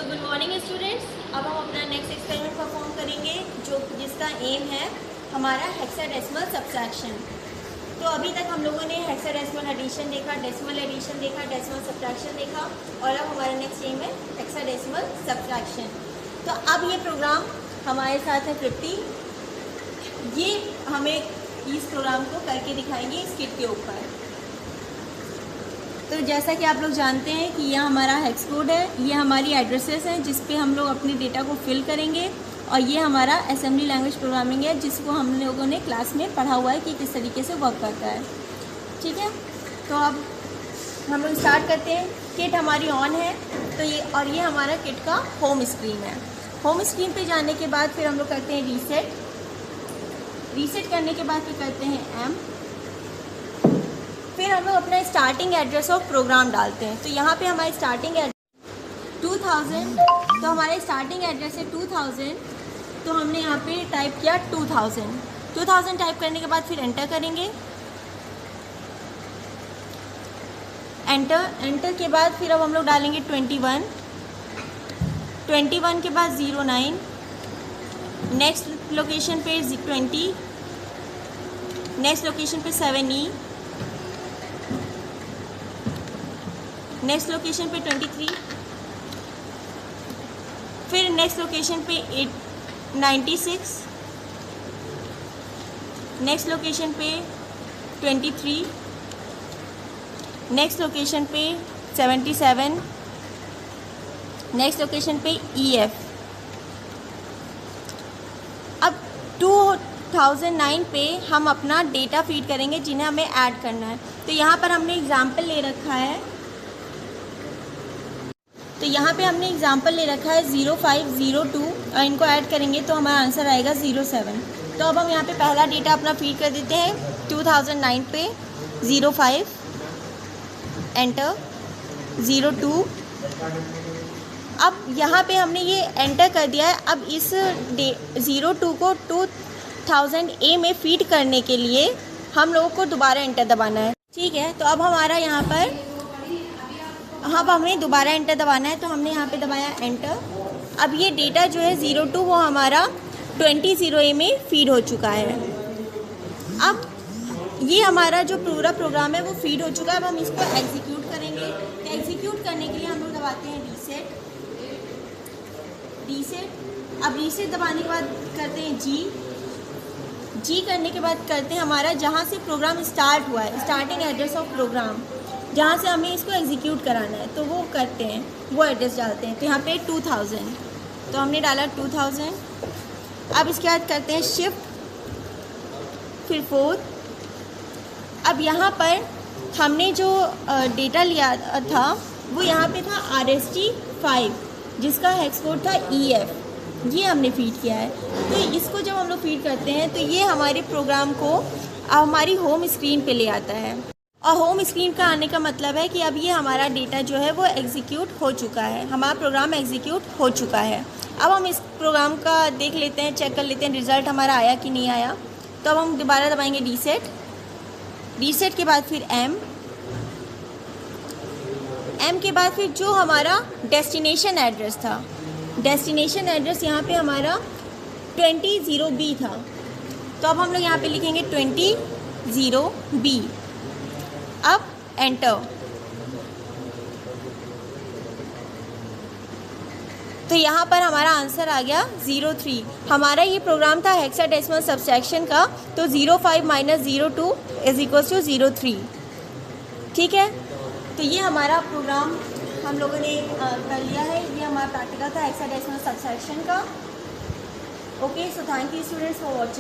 Good morning students. अब हम अपना नेक्स्ट एक्सपेरिमेंट परफॉर्म करेंगे जिसका एम है हमारा हेक्साडेसिमल सब्ट्रैक्शन। तो अभी तक हम लोगों ने हेक्साडेसिमल एडिशन देखा, डेसिमल एडिशन देखा, डेसिमल सब्ट्रैक्शन देखा और अब हमारा नेक्स्ट एम है हेक्साडेसिमल सब्ट्रैक्शन। तो अब ये प्रोग्राम हमारे साथ है तृप्ति, ये हमें इस प्रोग्राम को करके दिखाएंगे स्किट के ऊपर। तो जैसा कि आप लोग जानते हैं कि यह हमारा हेक्स कोड है, ये हमारी एड्रेसेस हैं जिस पे हम लोग अपने डेटा को फिल करेंगे और ये हमारा असेंबली लैंग्वेज प्रोग्रामिंग है जिसको हम लोगों ने क्लास में पढ़ा हुआ है कि किस तरीके से वर्क करता है। ठीक है, तो अब हम लोग स्टार्ट करते हैं। किट हमारी ऑन है तो ये हमारा किट का होम स्क्रीन है। होम स्क्रीन पे जाने के बाद फिर हम लोग करते हैं रीसेट करने के बाद फिर करते हैं एम, फिर हम लोग अपना स्टार्टिंग एड्रेस ऑफ प्रोग्राम डालते हैं। तो यहाँ पे हमारी स्टार्टिंग एड्रेस 2000, तो हमारे स्टार्टिंग एड्रेस है 2000, तो हमने यहाँ पे टाइप किया 2000 टाइप करने के बाद फिर एंटर करेंगे। एंटर के बाद फिर अब हम लोग डालेंगे 21 के बाद 09, नेक्स्ट लोकेशन पे 20, नेक्स्ट लोकेशन पे 7E, नेक्स्ट लोकेशन पे 23, फिर नेक्स्ट लोकेशन पे 96, नेक्स्ट लोकेशन पे 23, नेक्स्ट लोकेशन पे 77, नेक्स्ट लोकेशन पे EF। अब 2009 पे हम अपना डेटा फीड करेंगे जिन्हें हमें ऐड करना है। तो यहाँ पर हमने एग्जाम्पल ले रखा है, तो यहाँ पे हमने एग्जाम्पल ले रखा है 0502 और इनको ऐड करेंगे तो हमारा आंसर आएगा 07। तो अब हम यहाँ पे पहला डेटा अपना फीड कर देते हैं 2009 पे 05, एंटर 02। अब यहाँ पे हमने ये एंटर कर दिया है। अब इस 02 को 2000A में फीड करने के लिए हम लोगों को दोबारा एंटर दबाना है। ठीक है, तो अब हमारा यहाँ पर हमें दोबारा एंटर दबाना है, तो हमने यहाँ पे दबाया एंटर। अब ये डेटा जो है 02 वो हमारा 20A में फीड हो चुका है। अब ये हमारा जो पूरा प्रोग्राम है वो फीड हो चुका है। अब हम इसको एग्जीक्यूट करेंगे। तो एग्जीक्यूट करने के लिए हम लोग दबाते हैं रीसेट। अब रीसेट दबाने के बाद करते हैं जी करने के बाद करते हैं हमारा जहाँ से प्रोग्राम स्टार्ट हुआ है, स्टार्टिंग एड्रेस ऑफ प्रोग्राम, जहाँ से हमें इसको एग्जीक्यूट कराना है तो वो करते हैं, वो एड्रेस डालते हैं। तो यहाँ पे 2000, तो हमने डाला 2000। अब इसके बाद करते हैं शिफ्ट, फिर 4। अब यहाँ पर हमने जो डेटा लिया था वो यहाँ पे था RST5 जिसका हेक्स कोड था EF, ये हमने फीड किया है। तो इसको जब हम लोग फीड करते हैं तो ये हमारे प्रोग्राम को हमारी होम स्क्रीन पे ले आता है। और होम स्क्रीन का आने का मतलब है कि अब ये हमारा डेटा जो है वो एग्जीक्यूट हो चुका है, हमारा प्रोग्राम एग्जीक्यूट हो चुका है। अब हम इस प्रोग्राम का देख लेते हैं, चेक कर लेते हैं रिज़ल्ट हमारा आया कि नहीं आया। तो अब हम दोबारा दबाएंगे रीसेट के बाद फिर एम के बाद फिर जो हमारा डेस्टिनेशन एड्रेस था, डेस्टिनेशन एड्रेस यहाँ पे हमारा 20B था। तो अब हम लोग यहाँ पे लिखेंगे 20B। अब एंटर, तो यहाँ पर हमारा आंसर आ गया 03। हमारा ये प्रोग्राम था हेक्साडेसिमल सब्ट्रैक्शन का, तो 05 - 02 = 03। ठीक है, तो ये हमारा प्रोग्राम हम लोगों ने कर लिया है। ये हमारा प्रैक्टिकल था हेक्साडेसिमल सब्ट्रैक्शन का। Okay, so thank you students for watching.